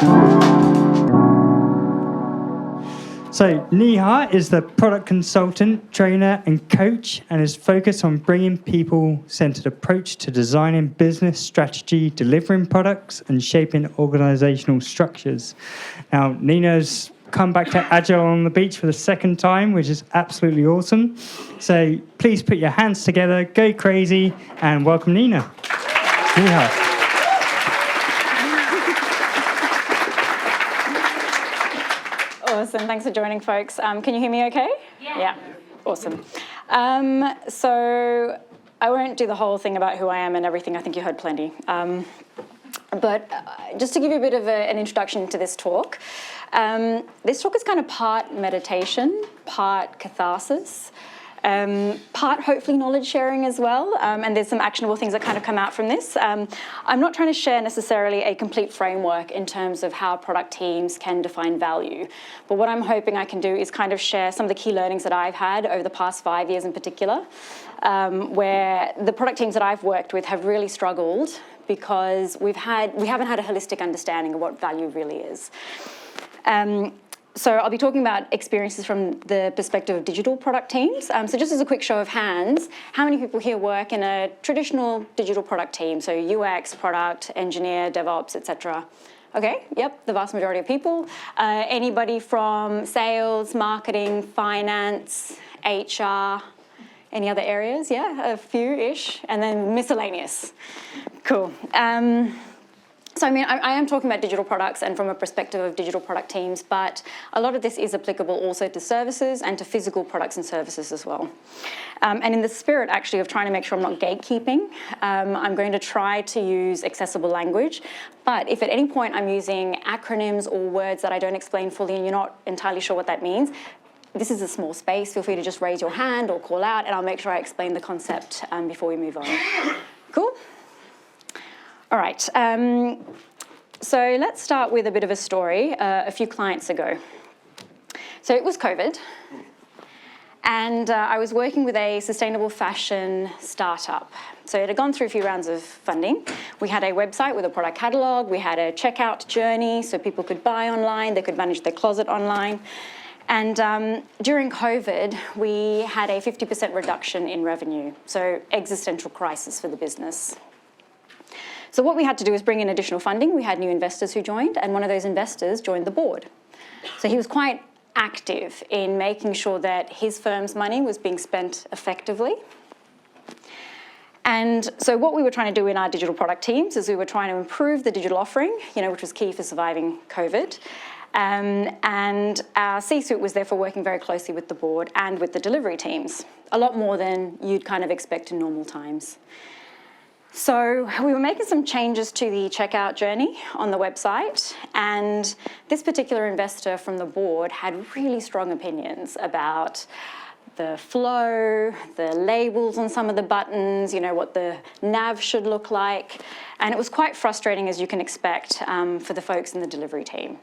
So Neha is the product consultant, trainer and coach, and is focused on bringing people-centered approach to designing business strategy, delivering products and shaping organizational structures. Now, Nina's come back to Agile on the beach for the second time, which is absolutely awesome. So please put your hands together, go crazy, and welcome Nina. Neha. Awesome. Thanks for joining, folks. Can you hear me okay? Yeah. Awesome. So I won't do the whole thing about who I am and everything. I think you heard plenty. But just to give you a bit of an introduction to this talk is kind of part meditation, part catharsis, part hopefully knowledge sharing as well, and there's some actionable things that kind of come out from this. I'm not trying to share necessarily a complete framework in terms of how product teams can define value, but what I'm hoping I can do is kind of share some of the key learnings that I've had over the past 5 years in particular, where the product teams that I've worked with have really struggled because we haven't had a holistic understanding of what value really is. So I'll be talking about experiences from the perspective of digital product teams. So just as a quick show of hands, how many people here work in a traditional digital product team? So UX, product, engineer, DevOps, etc. Okay, yep, the vast majority of people. Anybody from sales, marketing, finance, HR, any other areas? Yeah, a few-ish, and then miscellaneous. Cool. So, I mean, I am talking about digital products and from a perspective of digital product teams, but a lot of this is applicable also to services and to physical products and services as well. And in the spirit, actually, of trying to make sure I'm not gatekeeping, I'm going to try to use accessible language. But if at any point I'm using acronyms or words that I don't explain fully and you're not entirely sure what that means, this is a small space. Feel free to just raise your hand or call out, and I'll make sure I explain the concept before we move on. Cool? All right, so let's start with a bit of a story a few clients ago. So it was COVID, and I was working with a sustainable fashion startup. So it had gone through a few rounds of funding. We had a website with a product catalog, we had a checkout journey so people could buy online, they could manage their closet online. And during COVID, we had a 50% reduction in revenue, so existential crisis for the business. So what we had to do was bring in additional funding. We had new investors who joined, and one of those investors joined the board. So he was quite active in making sure that his firm's money was being spent effectively. And so what we were trying to do in our digital product teams is we were trying to improve the digital offering, which was key for surviving COVID. And our C-suite was therefore working very closely with the board and with the delivery teams, a lot more than you'd kind of expect in normal times. So we were making some changes to the checkout journey on the website, and this particular investor from the board had really strong opinions about the flow, the labels on some of the buttons, what the nav should look like. And it was quite frustrating, as you can expect, for the folks in the delivery team.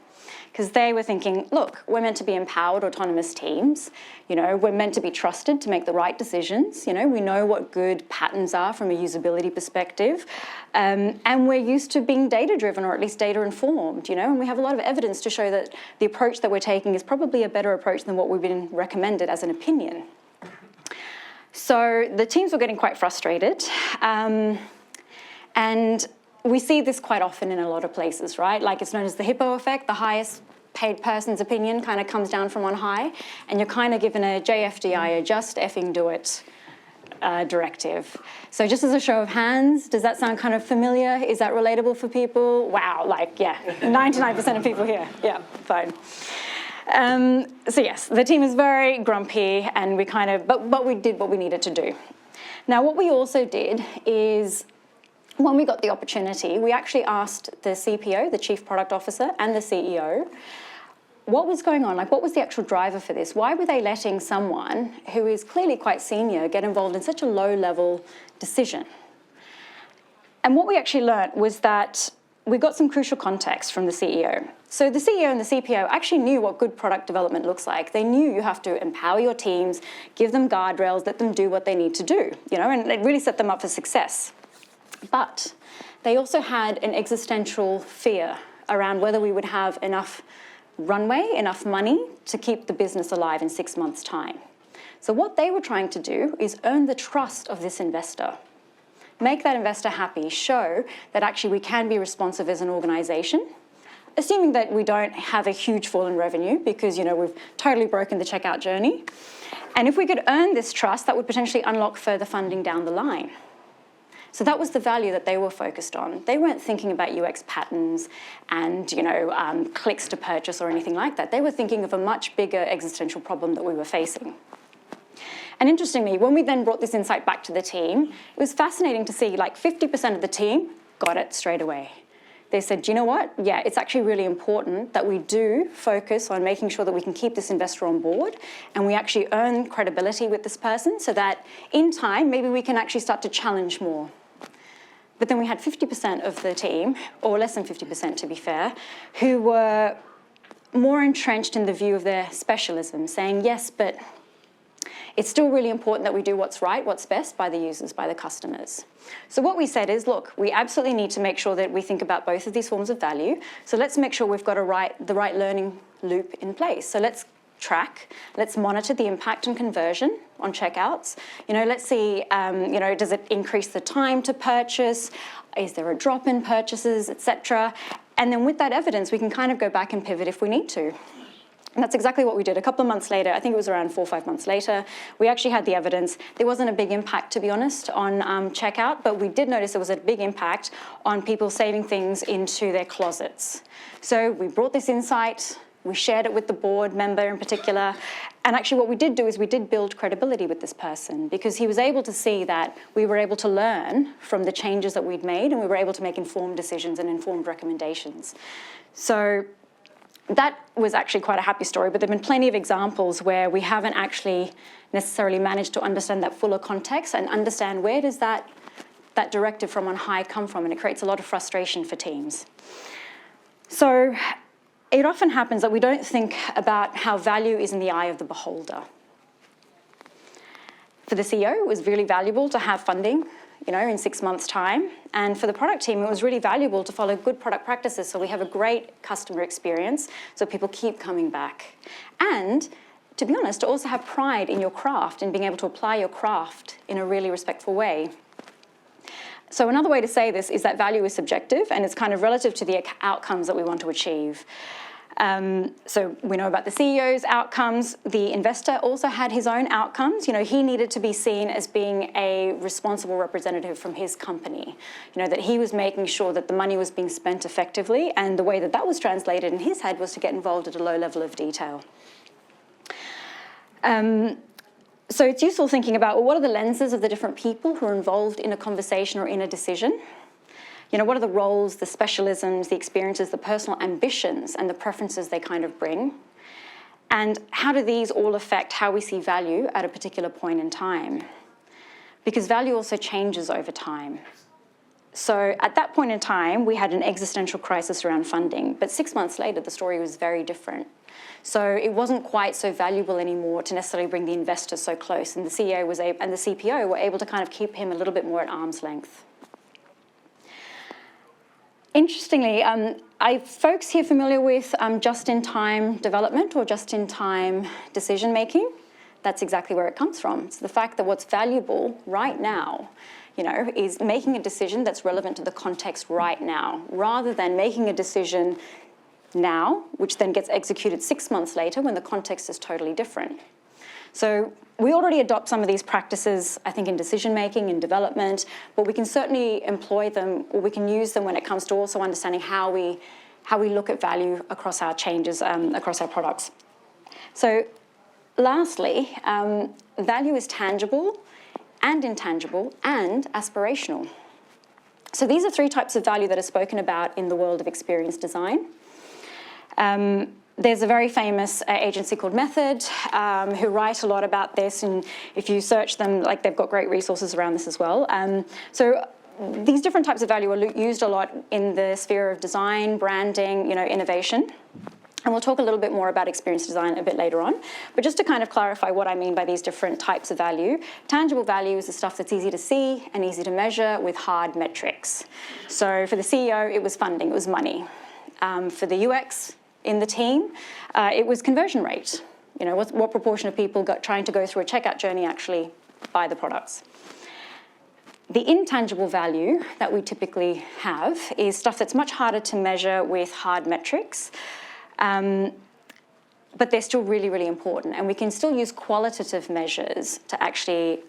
Because they were thinking, look, we're meant to be empowered, autonomous teams. We're meant to be trusted to make the right decisions. We know what good patterns are from a usability perspective. And we're used to being data-driven, or at least data-informed, and we have a lot of evidence to show that the approach that we're taking is probably a better approach than what we've been recommended as an opinion. So the teams were getting quite frustrated. And we see this quite often in a lot of places, right? Like, it's known as the hippo effect. The highest paid person's opinion kind of comes down from on high, and you're kind of given a JFDI, a just effing do it directive. So just as a show of hands, does that sound kind of familiar? Is that relatable for people? Wow, 99% of people here. Yeah, fine. So yes, the team is very grumpy, and we but we did what we needed to do. Now, what we also did is, when we got the opportunity, we actually asked the CPO, the Chief Product Officer, and the CEO, what was going on? What was the actual driver for this? Why were they letting someone who is clearly quite senior get involved in such a low-level decision? And what we actually learned was that we got some crucial context from the CEO. So the CEO and the CPO actually knew what good product development looks like. They knew you have to empower your teams, give them guardrails, let them do what they need to do, and it really set them up for success. But they also had an existential fear around whether we would have enough runway, enough money to keep the business alive in 6 months' time. So what they were trying to do is earn the trust of this investor. Make that investor happy, show that actually we can be responsive as an organisation, assuming that we don't have a huge fall in revenue because, we've totally broken the checkout journey. And if we could earn this trust, that would potentially unlock further funding down the line. So that was the value that they were focused on. They weren't thinking about UX patterns and, clicks to purchase or anything like that. They were thinking of a much bigger existential problem that we were facing. And interestingly, when we then brought this insight back to the team, it was fascinating to see 50% of the team got it straight away. They said, do you know what? Yeah, it's actually really important that we do focus on making sure that we can keep this investor on board and we actually earn credibility with this person so that in time, maybe we can actually start to challenge more. But then we had 50% of the team, or less than 50% to be fair, who were more entrenched in the view of their specialism, saying, yes, but it's still really important that we do what's right, what's best by the users, by the customers. So what we said is, look, we absolutely need to make sure that we think about both of these forms of value. So let's make sure we've got the right learning loop in place. So let's track, let's monitor the impact and conversion on checkouts. Let's see, does it increase the time to purchase? Is there a drop in purchases, etc.? And then with that evidence, we can kind of go back and pivot if we need to. And that's exactly what we did. A couple of months later, I think it was around 4 or 5 months later, we actually had the evidence. There wasn't a big impact, to be honest, on checkout, but we did notice there was a big impact on people saving things into their closets. So we brought this insight, we shared it with the board member in particular, and actually what we did do is we did build credibility with this person because he was able to see that we were able to learn from the changes that we'd made and we were able to make informed decisions and informed recommendations. So that was actually quite a happy story, but there have been plenty of examples where we haven't actually necessarily managed to understand that fuller context and understand where does that directive from on high come from, and it creates a lot of frustration for teams. So it often happens that we don't think about how value is in the eye of the beholder. For the CEO, it was really valuable to have funding, in 6 months' time. And for the product team, it was really valuable to follow good product practices so we have a great customer experience so people keep coming back. And to be honest, to also have pride in your craft and being able to apply your craft in a really respectful way. So another way to say this is that value is subjective and it's kind of relative to the outcomes that we want to achieve. So we know about the CEO's outcomes. The investor also had his own outcomes. He needed to be seen as being a responsible representative from his company. That he was making sure that the money was being spent effectively, and the way that was translated in his head was to get involved at a low level of detail. So it's useful thinking about, what are the lenses of the different people who are involved in a conversation or in a decision? What are the roles, the specialisms, the experiences, the personal ambitions, and the preferences they kind of bring? And how do these all affect how we see value at a particular point in time? Because value also changes over time. So at that point in time, we had an existential crisis around funding, but 6 months later, the story was very different. So it wasn't quite so valuable anymore to necessarily bring the investor so close, and the CEO and the CPO were able to kind of keep him a little bit more at arm's length. Interestingly, are folks here familiar with just-in-time development or just-in-time decision-making? That's exactly where it comes from. It's the fact that what's valuable right now, is making a decision that's relevant to the context right now, rather than making a decision now, which then gets executed 6 months later when the context is totally different. So we already adopt some of these practices, I think, in decision-making, in development, but we can certainly employ them, or we can use them when it comes to also understanding how we look at value across our changes, across our products. So lastly, value is tangible and intangible and aspirational. So these are 3 types of value that are spoken about in the world of experience design. There's a very famous agency called Method who write a lot about this, and if you search them, they've got great resources around this as well. So these different types of value are used a lot in the sphere of design, branding, innovation. And we'll talk a little bit more about experience design a bit later on. But just to kind of clarify what I mean by these different types of value, tangible value is the stuff that's easy to see and easy to measure with hard metrics. So for the CEO, it was funding, it was money. For the UX in the team, it was conversion rate. What proportion of people trying to go through a checkout journey actually buy the products. The intangible value that we typically have is stuff that's much harder to measure with hard metrics, but they're still really, really important. And we can still use qualitative measures to actually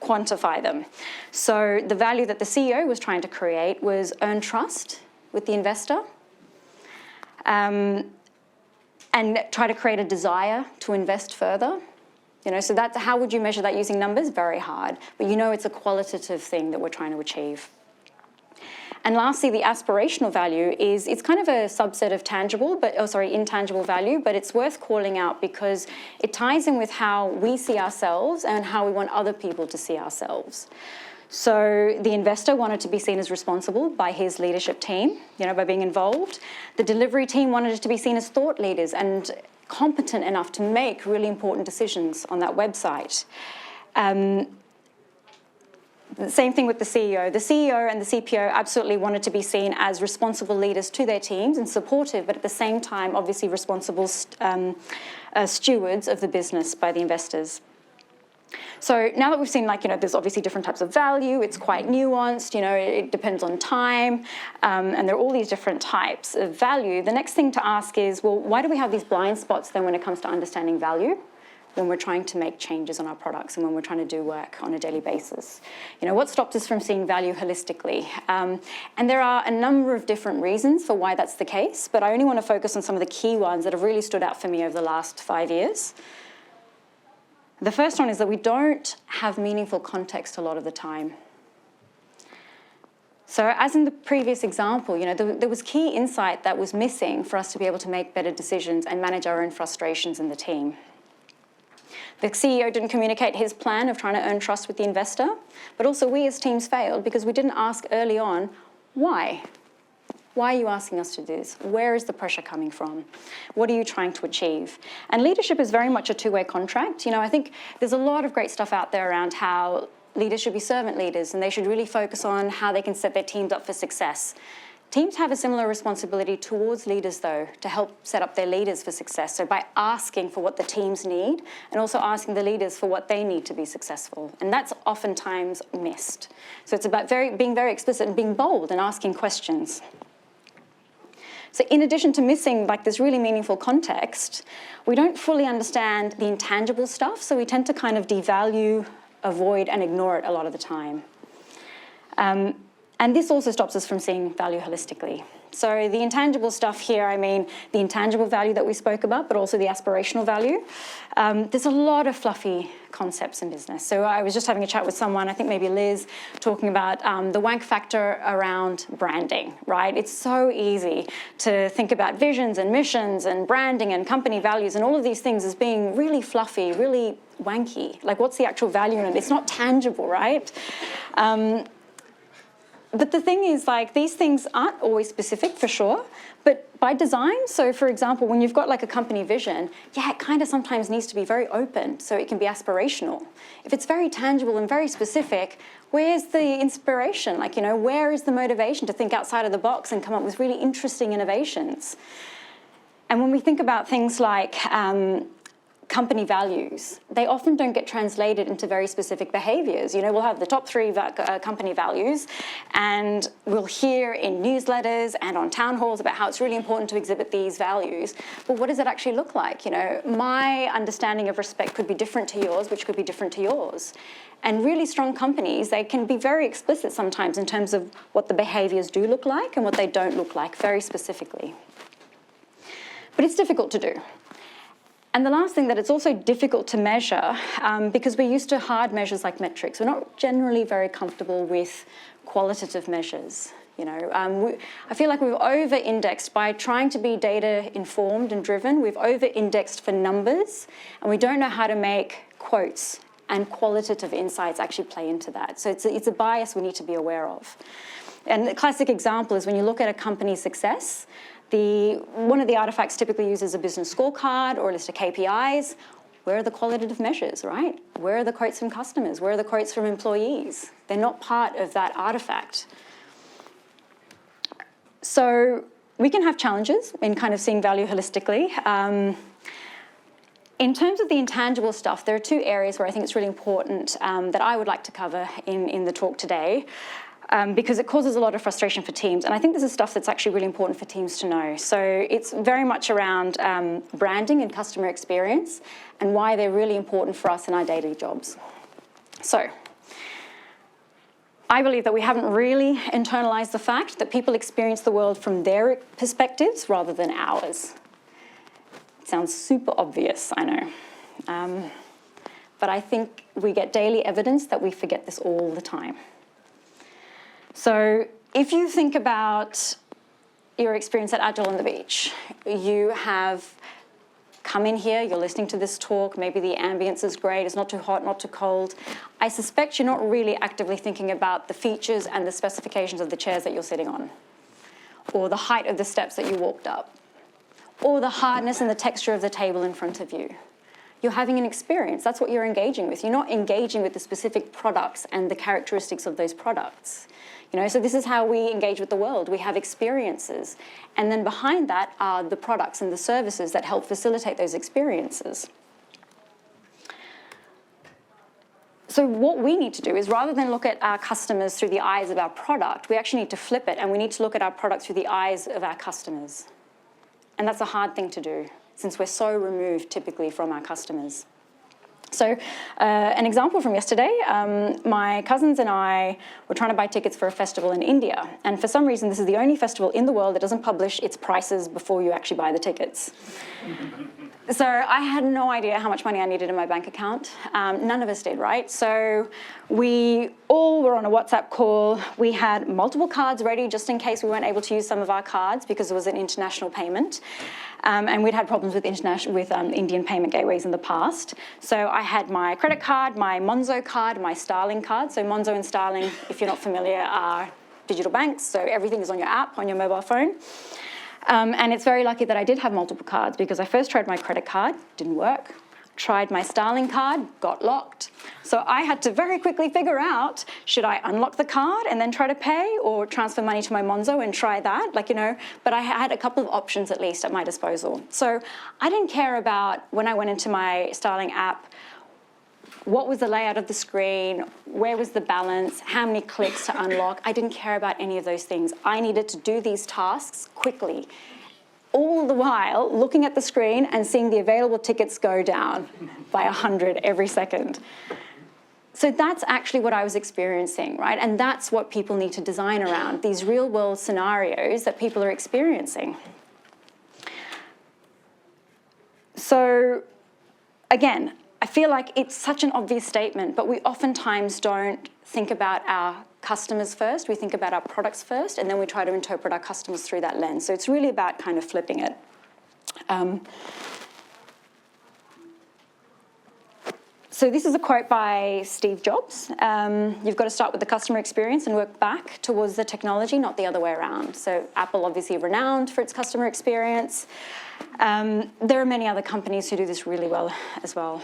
quantify them. So the value that the CEO was trying to create was earn trust with the investor, and try to create a desire to invest further. So that's how would you measure that using numbers? Very hard, but it's a qualitative thing that we're trying to achieve. And lastly, the aspirational value it's kind of a subset of intangible value, but it's worth calling out because it ties in with how we see ourselves and how we want other people to see ourselves. So the investor wanted to be seen as responsible by his leadership team, by being involved. The delivery team wanted it to be seen as thought leaders and competent enough to make really important decisions on that website. The same thing with the CEO. The CEO and the CPO absolutely wanted to be seen as responsible leaders to their teams and supportive, but at the same time, obviously responsible stewards of the business by the investors. So now that we've seen, there's obviously different types of value, it's quite nuanced, it depends on time, and there are all these different types of value. The next thing to ask is, well, why do we have these blind spots then when it comes to understanding value, when we're trying to make changes on our products and when we're trying to do work on a daily basis? What stops us from seeing value holistically? And there are a number of different reasons for why that's the case, but I only want to focus on some of the key ones that have really stood out for me over the last 5 years. The first one is that we don't have meaningful context a lot of the time. So as in the previous example, there was key insight that was missing for us to be able to make better decisions and manage our own frustrations in the team. The CEO didn't communicate his plan of trying to earn trust with the investor, but also we as teams failed because we didn't ask early on, why? Why are you asking us to do this? Where is the pressure coming from? What are you trying to achieve? And leadership is very much a two-way contract. I think there's a lot of great stuff out there around how leaders should be servant leaders and they should really focus on how they can set their teams up for success. Teams have a similar responsibility towards leaders, though, to help set up their leaders for success. So by asking for what the teams need and also asking the leaders for what they need to be successful. And that's oftentimes missed. So it's about being very explicit and being bold and asking questions. So in addition to missing this really meaningful context, we don't fully understand the intangible stuff, so we tend to kind of devalue, avoid, and ignore it a lot of the time. And this also stops us from seeing value holistically. So the intangible stuff here, I mean the intangible value that we spoke about, but also the aspirational value. There's a lot of fluffy concepts in business. So I was just having a chat with someone, I think maybe Liz, talking about the wank factor around branding, right? It's so easy to think about visions and missions and branding and company values and all of these things as being really fluffy, really wanky. What's the actual value in it? It's not tangible, right? But the thing is, these things aren't always specific for sure, but by design. So for example, when you've got a company vision, it kind of sometimes needs to be very open so it can be aspirational. If it's very tangible and very specific, where's the inspiration? Where is the motivation to think outside of the box and come up with really interesting innovations? And when we think about things like company values, they often don't get translated into very specific behaviors. We'll have the top 3 company values, and we'll hear in newsletters and on town halls about how it's really important to exhibit these values. But what does it actually look like? My understanding of respect could be different to yours, which could be different to yours. And really strong companies, they can be very explicit sometimes in terms of what the behaviors do look like and what they don't look like very specifically. But it's difficult to do. And the last thing, that it's also difficult to measure because we're used to hard measures like metrics. We're not generally very comfortable with qualitative measures. I feel like we've over-indexed by trying to be data-informed and driven. We've over-indexed for numbers, and we don't know how to make quotes and qualitative insights actually play into that. So it's a bias we need to be aware of. And the classic example is when you look at a company's success, one of the artifacts typically used is a business scorecard or a list of KPIs. Where are the qualitative measures, right? Where are the quotes from customers? Where are the quotes from employees? They're not part of that artifact. So we can have challenges in kind of seeing value holistically. In terms of the intangible stuff, there are two areas where I think it's really important that I would like to cover in the talk today, because it causes a lot of frustration for teams. And I think this is stuff that's actually really important for teams to know. So it's very much around branding and customer experience and why they're really important for us in our daily jobs. So I believe that we haven't really internalized the fact that people experience the world from their perspectives rather than ours. Sounds super obvious, I know. But I think we get daily evidence that we forget this all the time. So if you think about your experience at Agile on the beach, you have come in here, you're listening to this talk, maybe the ambience is great, it's not too hot, not too cold. I suspect you're not really actively thinking about the features and the specifications of the chairs that you're sitting on, or the height of the steps that you walked up, or the hardness and the texture of the table in front of you. You're having an experience. That's what you're engaging with. You're not engaging with the specific products and the characteristics of those products. So this is how we engage with the world. We have experiences. And then behind that are the products and the services that help facilitate those experiences. So what we need to do is, rather than look at our customers through the eyes of our product, we actually need to flip it, and we need to look at our product through the eyes of our customers. And that's a hard thing to do, since we're so removed typically from our customers. So an example from yesterday, my cousins and I were trying to buy tickets for a festival in India. And for some reason, this is the only festival in the world that doesn't publish its prices before you actually buy the tickets. So I had no idea how much money I needed in my bank account. None of us did, right? So we all were on a WhatsApp call. We had multiple cards ready just in case we weren't able to use some of our cards because it was an international payment. And we'd had problems with Indian payment gateways in the past. So I had my credit card, my Monzo card, my Starling card. So Monzo and Starling, if you're not familiar, are digital banks. So everything is on your app, on your mobile phone. And it's very lucky that I did have multiple cards, because I first tried my credit card, didn't work. Tried my Starling card, got locked. So I had to very quickly figure out, should I unlock the card and then try to pay, or transfer money to my Monzo and try that? But I had a couple of options at least at my disposal. So I didn't care about, when I went into my Starling app, what was the layout of the screen, where was the balance, how many clicks to unlock. I didn't care about any of those things. I needed to do these tasks quickly, all the while looking at the screen and seeing the available tickets go down by 100 every second. So that's actually what I was experiencing, right? And that's what people need to design around, these real-world scenarios that people are experiencing. So again, I feel like it's such an obvious statement, but we oftentimes don't think about our customers first. We think about our products first, and then we try to interpret our customers through that lens. So it's really about kind of flipping it. So this is a quote by Steve Jobs. You've got to start with the customer experience and work back towards the technology, not the other way around. So Apple, obviously renowned for its customer experience. There are many other companies who do this really well as well.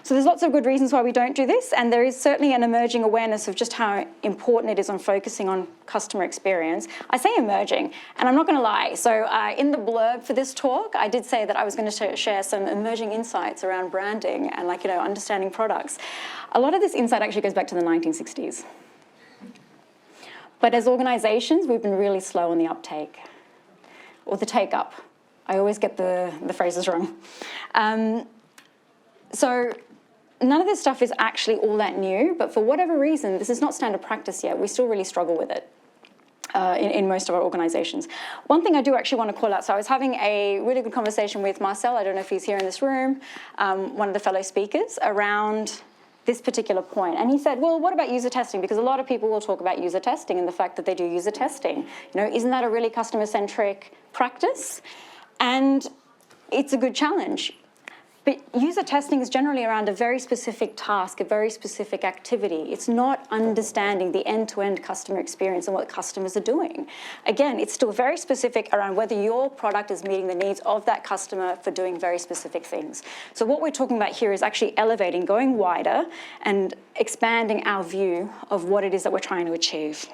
So there's lots of good reasons why we don't do this, and there is certainly an emerging awareness of just how important it is on focusing on customer experience. I say emerging, and I'm not going to lie. So in the blurb for this talk, I did say that I was going to share some emerging insights around branding and understanding products. A lot of this insight actually goes back to the 1960s. But as organizations, we've been really slow on the uptake, or the take-up. I always get the phrases wrong. So none of this stuff is actually all that new, but for whatever reason, this is not standard practice yet. We still really struggle with it in most of our organizations. One thing I do actually want to call out, so I was having a really good conversation with Marcel, I don't know if he's here in this room, one of the fellow speakers, around this particular point. And he said, well, what about user testing? Because a lot of people will talk about user testing and the fact that they do user testing. Isn't that a really customer-centric practice? And it's a good challenge. But user testing is generally around a very specific task, a very specific activity. It's not understanding the end-to-end customer experience and what customers are doing. Again, it's still very specific around whether your product is meeting the needs of that customer for doing very specific things. So what we're talking about here is actually elevating, going wider, and expanding our view of what it is that we're trying to achieve.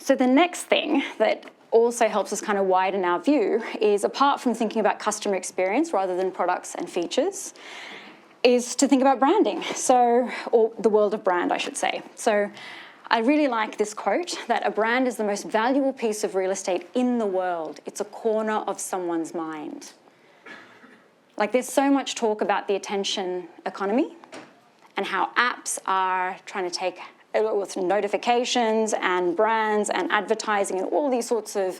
So the next thing that also helps us kind of widen our view is, apart from thinking about customer experience rather than products and features, is to think about branding, or the world of brand, I should say. So I really like this quote, that a brand is the most valuable piece of real estate in the world. It's a corner of someone's mind. Like, there's so much talk about the attention economy and how apps are trying to take with notifications and brands and advertising and all these sorts of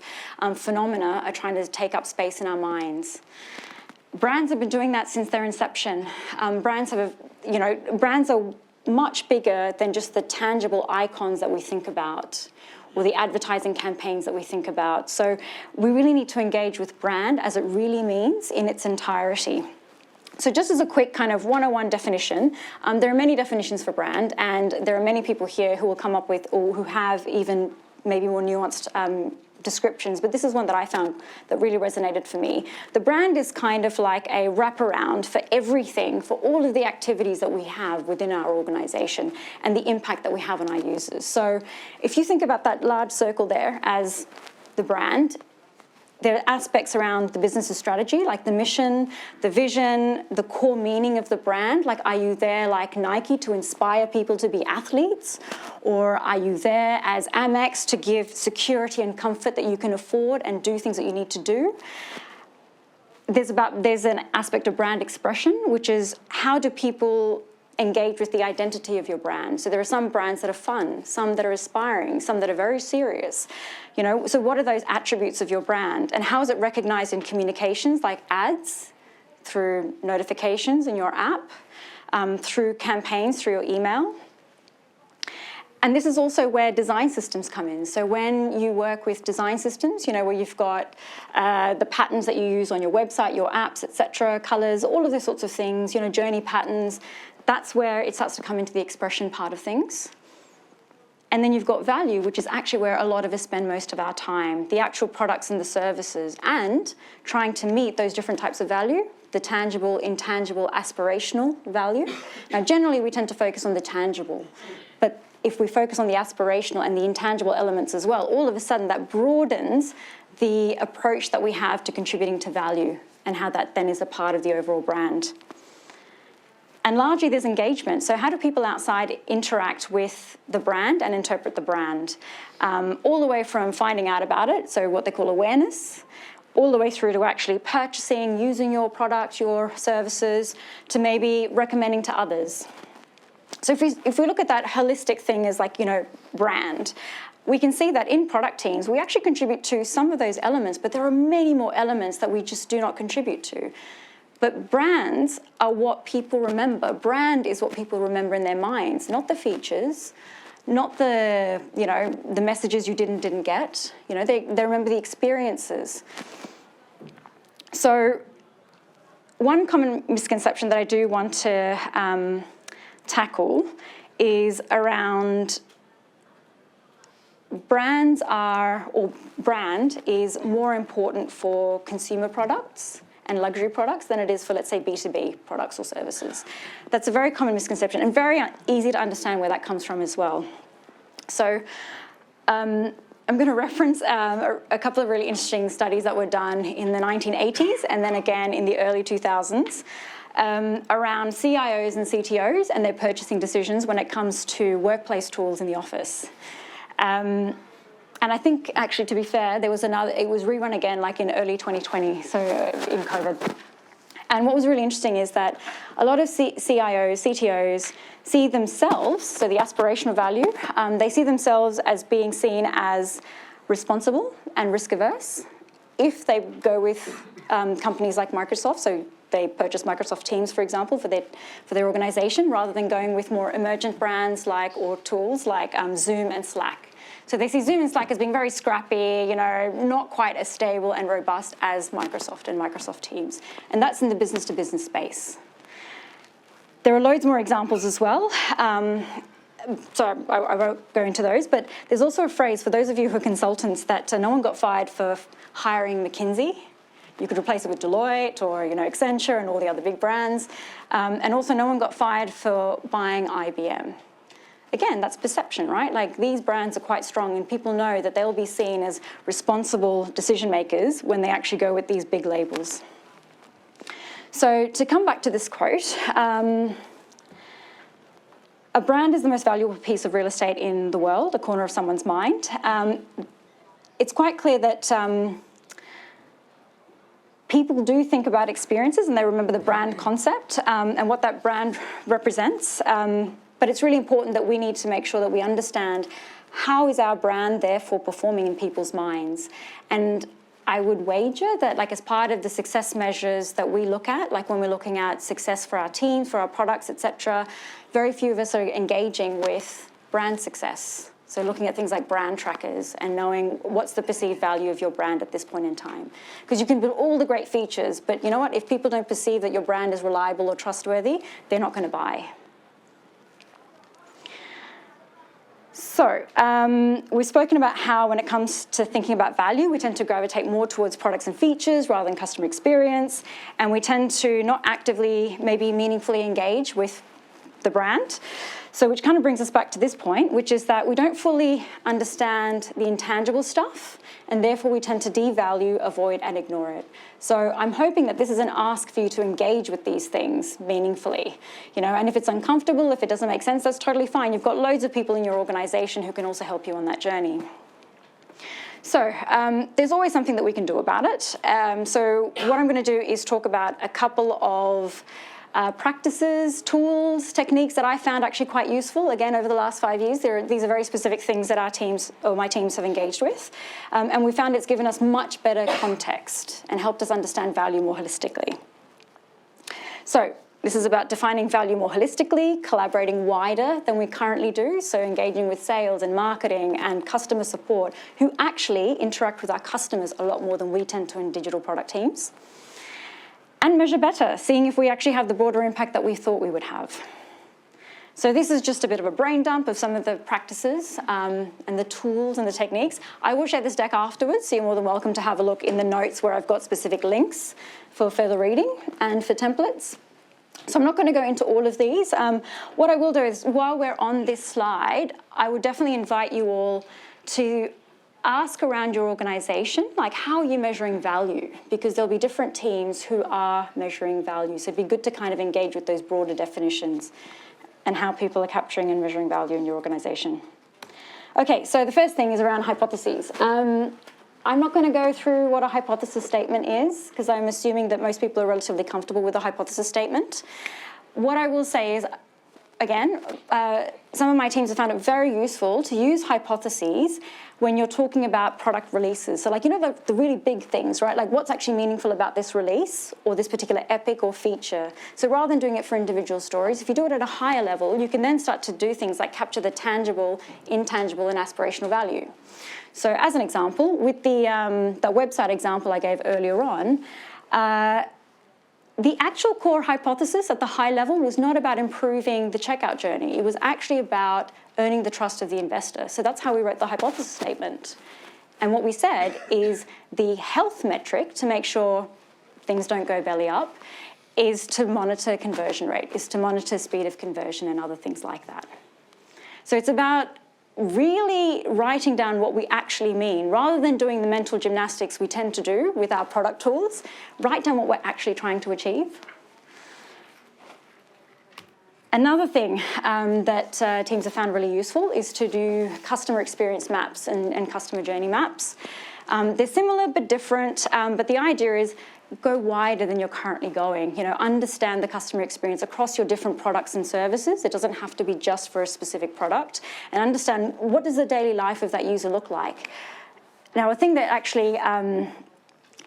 phenomena are trying to take up space in our minds. Brands have been doing that since their inception. Brands are much bigger than just the tangible icons that we think about or the advertising campaigns that we think about. So we really need to engage with brand as it really means in its entirety. So just as a quick kind of 101 definition, there are many definitions for brand, and there are many people here who will come up with, or who have even maybe more nuanced descriptions, but this is one that I found that really resonated for me. The brand is kind of like a wraparound for everything, for all of the activities that we have within our organization and the impact that we have on our users. So if you think about that large circle there as the brand, there are aspects around the business's strategy, like the mission, the vision, the core meaning of the brand. Like, are you there like Nike to inspire people to be athletes? Or are you there as Amex to give security and comfort that you can afford and do things that you need to do? There's an aspect of brand expression, which is, how do people engage with the identity of your brand? So there are some brands that are fun, some that are aspiring, some that are very serious. So what are those attributes of your brand, and how is it recognized in communications like ads, through notifications in your app, through campaigns, through your email? And this is also where design systems come in. So when you work with design systems, where you've got the patterns that you use on your website, your apps, etc., colors, all of those sorts of things, journey patterns, that's where it starts to come into the expression part of things. And then you've got value, which is actually where a lot of us spend most of our time, the actual products and the services, and trying to meet those different types of value, the tangible, intangible, aspirational value. Now, generally, we tend to focus on the tangible, but if we focus on the aspirational and the intangible elements as well, all of a sudden that broadens the approach that we have to contributing to value and how that then is a part of the overall brand. And largely there's engagement. So how do people outside interact with the brand and interpret the brand? All the way from finding out about it, so what they call awareness, all the way through to actually purchasing, using your product, your services, to maybe recommending to others. So if we look at that holistic thing as brand, we can see that in product teams, we actually contribute to some of those elements, but there are many more elements that we just do not contribute to. But brands are what people remember. Brand is what people remember in their minds, not the features, not the messages you didn't get. They remember the experiences. So one common misconception that I do want to tackle is around brand is more important for consumer products and luxury products than it is for, let's say, B2B products or services. That's a very common misconception, and very easy to understand where that comes from as well. So I'm going to reference a couple of really interesting studies that were done in the 1980s and then again in the early 2000s around CIOs and CTOs and their purchasing decisions when it comes to workplace tools in the office. And I think, actually, to be fair, it was rerun again in early 2020, so in COVID. And what was really interesting is that a lot of CIOs, CTOs see themselves, so the aspirational value, they see themselves as being seen as responsible and risk-averse if they go with companies like Microsoft. So they purchase Microsoft Teams, for example, for their organization, rather than going with more emergent brands or tools like Zoom and Slack. So they see Zoom and Slack as being very scrappy, not quite as stable and robust as Microsoft and Microsoft Teams. And that's in the business-to-business space. There are loads more examples as well. So I won't go into those, but there's also a phrase for those of you who are consultants that no one got fired for hiring McKinsey. You could replace it with Deloitte or Accenture and all the other big brands. And also no one got fired for buying IBM. again, that's perception, right? Like these brands are quite strong and people know that they'll be seen as responsible decision makers when they actually go with these big labels. So to come back to this quote, a brand is the most valuable piece of real estate in the world, a corner of someone's mind. It's quite clear that people do think about experiences and they remember the brand concept and what that brand represents. But it's really important that we need to make sure that we understand how is our brand therefore performing in people's minds. And I would wager that like as part of the success measures that we look at, like when we're looking at success for our teams, for our products, etc., very few of us are engaging with brand success. So looking at things like brand trackers and knowing what's the perceived value of your brand at this point in time. Because you can build all the great features, but you know what? If people don't perceive that your brand is reliable or trustworthy, they're not going to buy. So we've spoken about how when it comes to thinking about value, we tend to gravitate more towards products and features rather than customer experience. And we tend to not actively, maybe meaningfully engage with the brand. So which kind of brings us back to this point, which is that we don't fully understand the intangible stuff, and therefore we tend to devalue, avoid, and ignore it. So I'm hoping that this is an ask for you to engage with these things meaningfully, you know, and if it's uncomfortable, if it doesn't make sense, that's totally fine. You've got loads of people in your organization who can also help you on that journey. So there's always something that we can do about it. So what I'm going to do is talk about a couple of practices, tools, techniques that I found actually quite useful, again, over the last 5 years. These are very specific things that our teams, or my teams, have engaged with. And we found it's given us much better context and helped us understand value more holistically. So this is about defining value more holistically, collaborating wider than we currently do, so engaging with sales and marketing and customer support, who actually interact with our customers a lot more than we tend to in digital product teams. And measure better, seeing if we actually have the broader impact that we thought we would have. So this is just a bit of a brain dump of some of the practices and the tools and the techniques. I will share this deck afterwards, so you're more than welcome to have a look in the notes where I've got specific links for further reading and for templates. So I'm not going to go into all of these. What I will do is, while we're on this slide, I would definitely invite you all to ask around your organization, like how are you measuring value? Because there'll be different teams who are measuring value. So it'd be good to kind of engage with those broader definitions and how people are capturing and measuring value in your organization. Okay, so the first thing is around hypotheses. I'm not going to go through what a hypothesis statement is, because I'm assuming that most people are relatively comfortable with a hypothesis statement. What I will say is, again, some of my teams have found it very useful to use hypotheses when you're talking about product releases. So like, you know, the really big things, right? Like what's actually meaningful about this release or this particular epic or feature. So rather than doing it for individual stories, if you do it at a higher level, you can then start to do things like capture the tangible, intangible, and aspirational value. So as an example, with the website example I gave earlier on, the actual core hypothesis at the high level was not about improving the checkout journey. It was actually about earning the trust of the investor. So that's how we wrote the hypothesis statement. And what we said is the health metric to make sure things don't go belly up is to monitor conversion rate, is to monitor speed of conversion and other things like that. So it's about really writing down what we actually mean, rather than doing the mental gymnastics we tend to do with our product tools. Write down what we're actually trying to achieve. Another thing that teams have found really useful is to do customer experience maps and customer journey maps. They're similar but different, but the idea is go wider than you're currently going. You know, understand the customer experience across your different products and services. It doesn't have to be just for a specific product. And understand, what does the daily life of that user look like? Now, a thing that actually,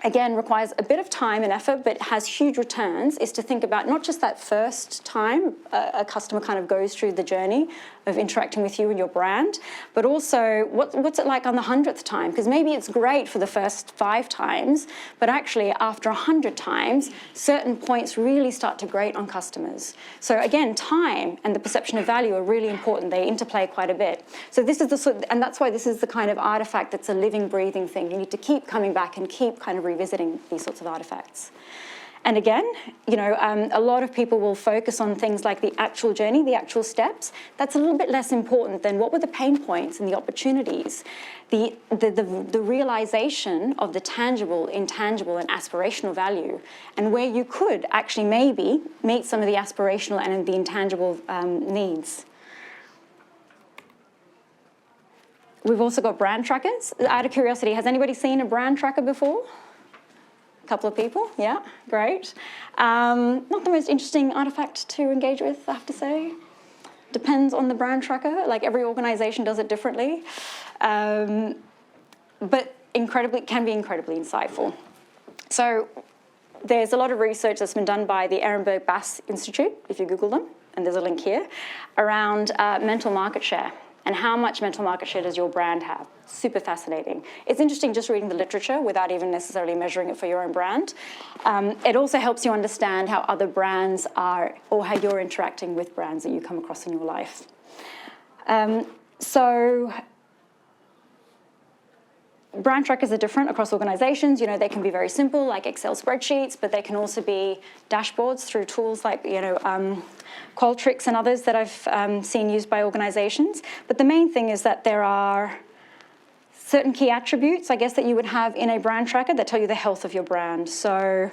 again, requires a bit of time and effort, but has huge returns, is to think about not just that first time a customer kind of goes through the journey of interacting with you and your brand, but also what's it like on the 100th time? Because maybe it's great for the first 5 times, but actually after 100 times, certain points really start to grate on customers. So again, time and the perception of value are really important. They interplay quite a bit. So this is the sort, and that's why this is the kind of artifact that's a living, breathing thing. You need to keep coming back and keep kind of revisiting these sorts of artifacts. And again, a lot of people will focus on things like the actual journey, the actual steps. That's a little bit less important than what were the pain points and the opportunities, the realization of the tangible, intangible, and aspirational value, and where you could actually maybe meet some of the aspirational and the intangible needs. We've also got brand trackers. Out of curiosity, has anybody seen a brand tracker before? A couple of people, yeah, great. Not the most interesting artifact to engage with, I have to say. Depends on the brand tracker, like every organization does it differently. But can be incredibly insightful. So there's a lot of research that's been done by the Ehrenberg Bass Institute, if you Google them, and there's a link here, around mental market share. And how much mental market share does your brand have? Super fascinating. It's interesting just reading the literature without even necessarily measuring it for your own brand. It also helps you understand how other brands are, or how you're interacting with brands that you come across in your life. So brand trackers are different across organizations. They can be very simple, like Excel spreadsheets, but they can also be dashboards through tools like, Qualtrics and others that I've seen used by organizations. But the main thing is that there are certain key attributes, I guess, that you would have in a brand tracker that tell you the health of your brand. So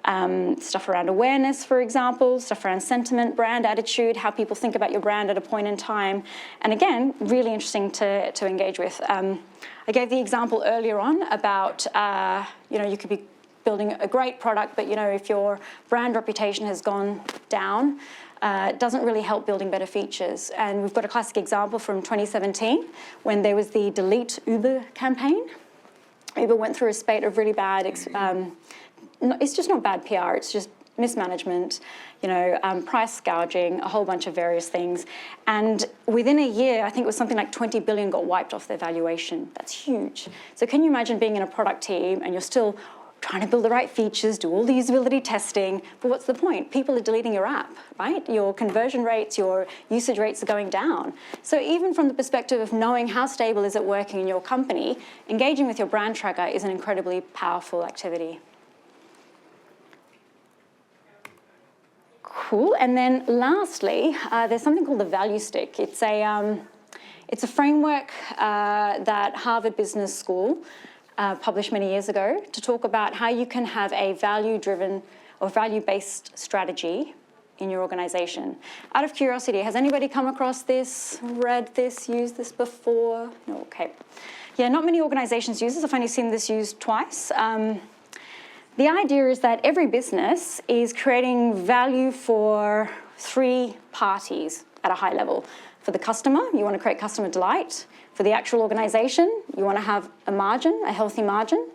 stuff around awareness, for example, stuff around sentiment, brand attitude, how people think about your brand at a point in time. And again, really interesting to engage with. I gave the example earlier on about, you could be building a great product, but if your brand reputation has gone down, it doesn't really help building better features. And we've got a classic example from 2017 when there was the Delete Uber campaign. Uber went through a spate of really bad, it's just not bad PR, it's just mismanagement, price gouging, a whole bunch of various things. And within a year, I think it was something like 20 billion got wiped off their valuation. That's huge. So can you imagine being in a product team and you're still trying to build the right features, do all the usability testing, but what's the point? People are deleting your app, right? Your conversion rates, your usage rates are going down. So even from the perspective of knowing how stable is it working in your company, engaging with your brand tracker is an incredibly powerful activity. Cool. And then lastly, there's something called the value stick. It's a framework that Harvard Business School published many years ago to talk about how you can have a value-driven or value-based strategy in your organization. Out of curiosity, has anybody come across this, read this, used this before? No, okay. Yeah, not many organizations use this. I've only seen this used twice. The idea is that every business is creating value for three parties at a high level. For the customer, you want to create customer delight. For the actual organization, you want to have a margin, a healthy margin.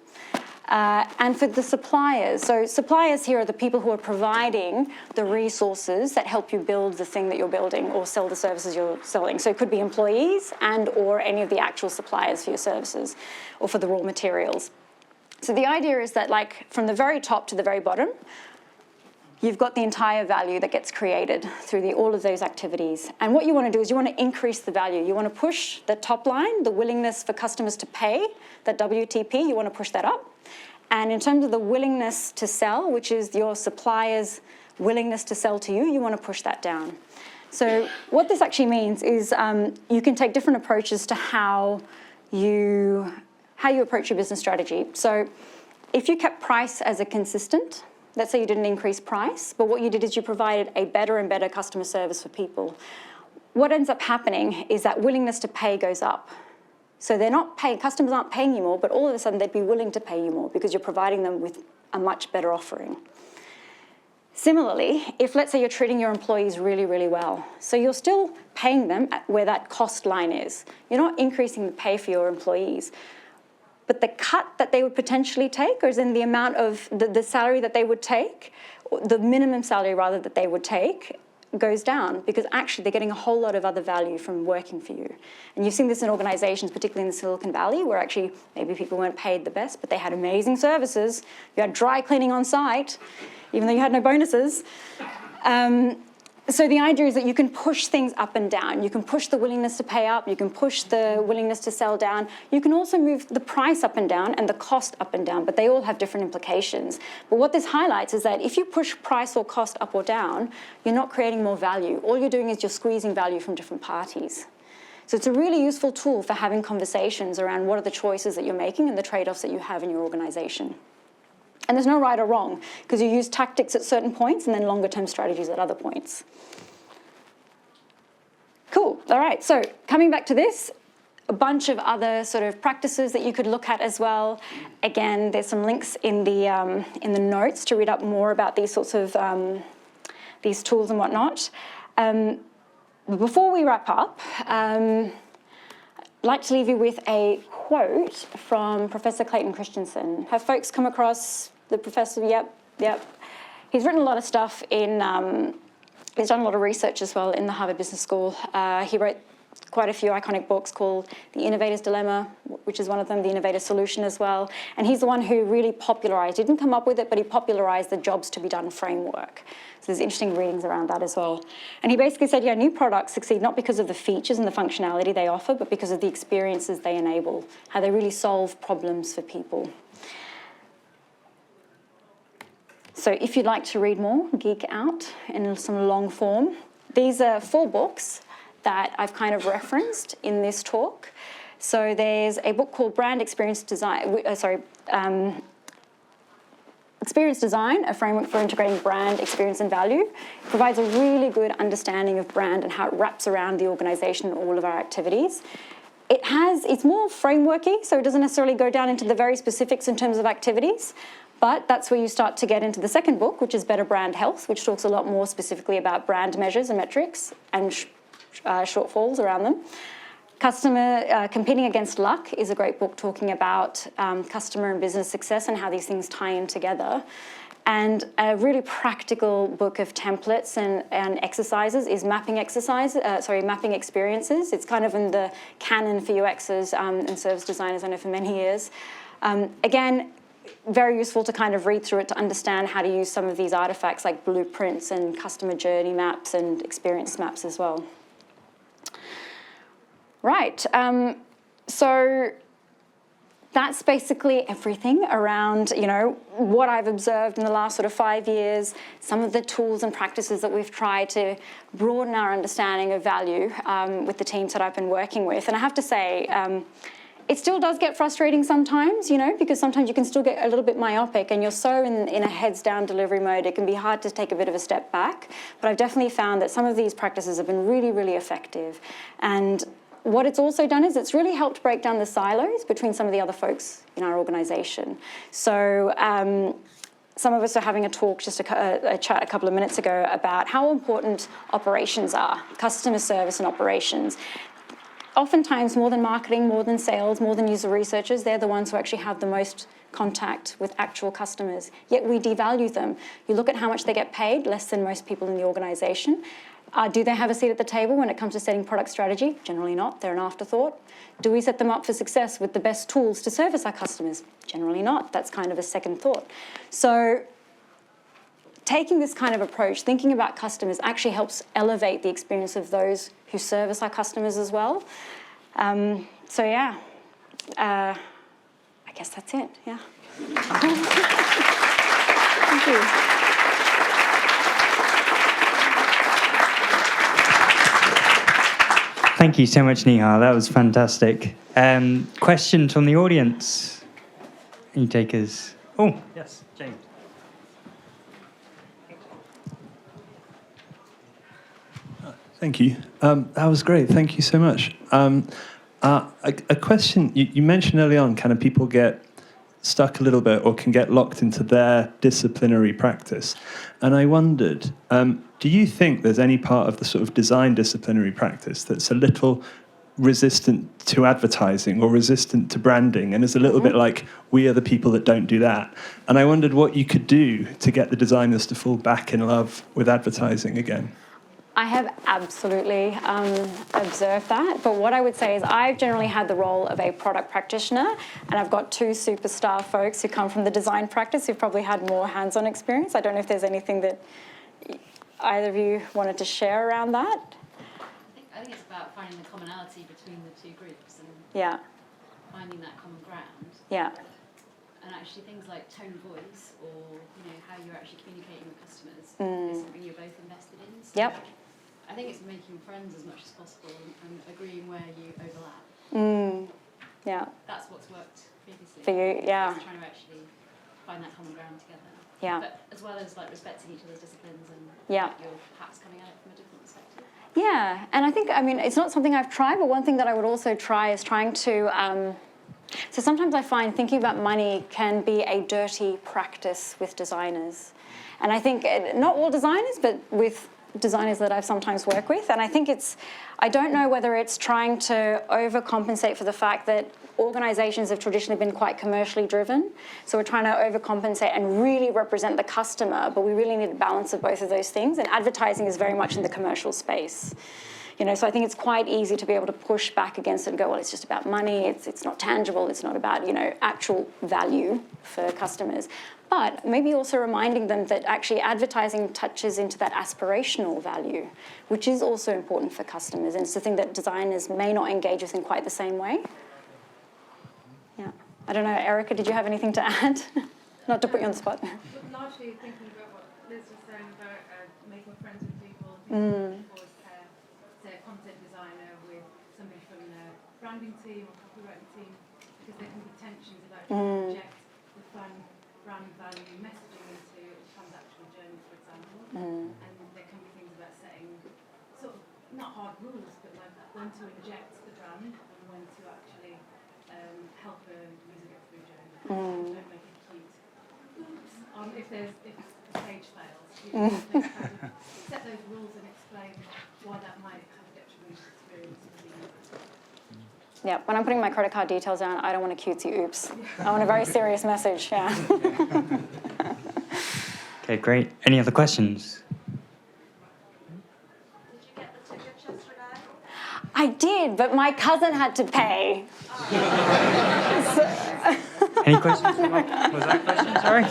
And for the suppliers, so suppliers here are the people who are providing the resources that help you build the thing that you're building or sell the services you're selling. So it could be employees and or any of the actual suppliers for your services or for the raw materials. So the idea is that from the very top to the very bottom, you've got the entire value that gets created through all of those activities. And what you want to do is you want to increase the value. You want to push the top line, the willingness for customers to pay, that WTP, you want to push that up. And in terms of the willingness to sell, which is your supplier's willingness to sell to you, you want to push that down. So what this actually means is you can take different approaches to how you approach your business strategy. So if you kept price as a consistent, let's say you didn't increase price, but what you did is you provided a better and better customer service for people. What ends up happening is that willingness to pay goes up. So they're not paying, customers aren't paying you more, but all of a sudden they'd be willing to pay you more because you're providing them with a much better offering. Similarly, if let's say you're treating your employees really, really well, so you're still paying them at where that cost line is. You're not increasing the pay for your employees. But the cut that they would potentially take, or is in the amount of the salary that they would take, the minimum salary rather that they would take, goes down because actually they're getting a whole lot of other value from working for you. And you've seen this in organizations, particularly in the Silicon Valley, where actually maybe people weren't paid the best, but they had amazing services. You had dry cleaning on site, even though you had no bonuses. So the idea is that you can push things up and down. You can push the willingness to pay up. You can push the willingness to sell down. You can also move the price up and down and the cost up and down, but they all have different implications. But what this highlights is that if you push price or cost up or down, you're not creating more value. All you're doing is you're squeezing value from different parties. So it's a really useful tool for having conversations around what are the choices that you're making and the trade-offs that you have in your organization. And there's no right or wrong, because you use tactics at certain points and then longer-term strategies at other points. Cool. All right. So coming back to this, a bunch of other sort of practices that you could look at as well. Again, there's some links in the notes to read up more about these sorts of these tools and whatnot. But before we wrap up, I'd like to leave you with a quote from Professor Clayton Christensen. Have folks come across the professor? Yep. He's written a lot of stuff in, he's done a lot of research as well in the Harvard Business School. He wrote quite a few iconic books called The Innovator's Dilemma, which is one of them, The Innovator's Solution as well. And he's the one who really popularized, he didn't come up with it, but he popularized the jobs to be done framework. So there's interesting readings around that as well. And he basically said, new products succeed not because of the features and the functionality they offer, but because of the experiences they enable, how they really solve problems for people. So if you'd like to read more, geek out in some long form, these are 4 books that I've kind of referenced in this talk. So there's a book called Experience Design, a framework for integrating brand, experience, and value. It provides a really good understanding of brand and how it wraps around the organization and all of our activities. It's more frameworky, so it doesn't necessarily go down into the very specifics in terms of activities, but that's where you start to get into the second book, which is Better Brand Health, which talks a lot more specifically about brand measures and metrics and shortfalls around them. Competing Against Luck is a great book talking about customer and business success and how these things tie in together. And a really practical book of templates and exercises is Mapping Experiences. It's kind of in the canon for UXers and service designers, I know, for many years. Again, very useful to kind of read through it to understand how to use some of these artifacts like blueprints and customer journey maps and experience maps as well. Right, so that's basically everything around, what I've observed in the last sort of 5 years, some of the tools and practices that we've tried to broaden our understanding of value with the teams that I've been working with. And I have to say, it still does get frustrating sometimes, because sometimes you can still get a little bit myopic and you're so in a heads-down delivery mode, it can be hard to take a bit of a step back. But I've definitely found that some of these practices have been really, really effective. And what it's also done is it's really helped break down the silos between some of the other folks in our organization. So some of us are having a talk, just a chat a couple of minutes ago about how important operations are, customer service and operations. Oftentimes, more than marketing, more than sales, more than user researchers, they're the ones who actually have the most contact with actual customers, yet we devalue them. You look at how much they get paid, less than most people in the organization. Do they have a seat at the table when it comes to setting product strategy? Generally not, they're an afterthought. Do we set them up for success with the best tools to service our customers? Generally not, that's kind of a second thought. So taking this kind of approach, thinking about customers actually helps elevate the experience of those who service our customers as well. I guess that's it, yeah. Thank you. Thank you so much, Neha. That was fantastic. Questions from the audience? Any takers? Oh, yes, James. Thank you. That was great. Thank you so much. A question, you mentioned early on, kind of people get stuck a little bit or can get locked into their disciplinary practice. And I wondered, do you think there's any part of the sort of design disciplinary practice that's a little resistant to advertising or resistant to branding and is a little bit like, we are the people that don't do that? And I wondered what you could do to get the designers to fall back in love with advertising again. I have absolutely observed that, but what I would say is I've generally had the role of a product practitioner, and I've got 2 superstar folks who come from the design practice who've probably had more hands-on experience. I don't know if there's anything that either of you wanted to share around that? I think it's about finding the commonality between the two groups and Yeah, finding that common ground. yeah, And actually things like tone of voice or how you're actually communicating with customers is something you're both invested in. So Yep. I think it's making friends as much as possible and agreeing where you overlap. yeah, That's what's worked previously. For you, yeah. Just trying to actually find that common ground together. yeah. But as well as like respecting each other's disciplines and Yeah. you're perhaps coming at it from a different perspective. Yeah, and I think, it's not something I've tried, but one thing that I would also try is trying to, so sometimes I find thinking about money can be a dirty practice with designers. And I think, not all designers, but with designers that I've sometimes worked with, and I think I don't know whether it's trying to overcompensate for the fact that organizations have traditionally been quite commercially driven. So we're trying to overcompensate and really represent the customer, but we really need a balance of both of those things. And advertising is very much in the commercial space. So I think it's quite easy to be able to push back against it and go, well, it's just about money, it's not tangible, it's not about, actual value for customers. But maybe also reminding them that actually advertising touches into that aspirational value, which is also important for customers. And it's the thing that designers may not engage with in quite the same way. Yeah. I don't know, Erica, did you have anything to add? Not to put you on the spot. Largely thinking about what Liz was saying about making friends with people, always pair, say, a content designer with somebody from the branding team or copywriting team, because there can be tensions about trying to inject the fun brand value messaging into a transactional journey, for example. And there can be things about setting sort of not hard rules, but like when to inject the brand and when to actually help a user get through a journey. Don't make it cute. If the page fails, set those rules and explain why that might have a detrimental experience for the user. Yeah, when I'm putting my credit card details down, I don't want a cutesy oops. I want a very serious message, yeah. Okay, great. Any other questions? Did you get the tickets yesterday? I did, but my cousin had to pay. Any questions? Was that a question? Sorry.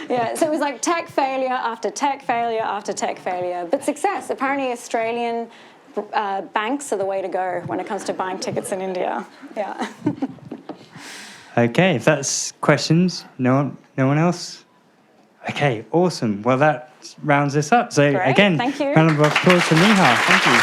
Yeah, so it was like tech failure after tech failure after tech failure, but success. Apparently Australian banks are the way to go when it comes to buying tickets in India. Yeah. Okay, if that's questions, no one else? Okay, awesome. Well, that rounds this up. So Great, again, thank you. round of applause for Neha. Thank you.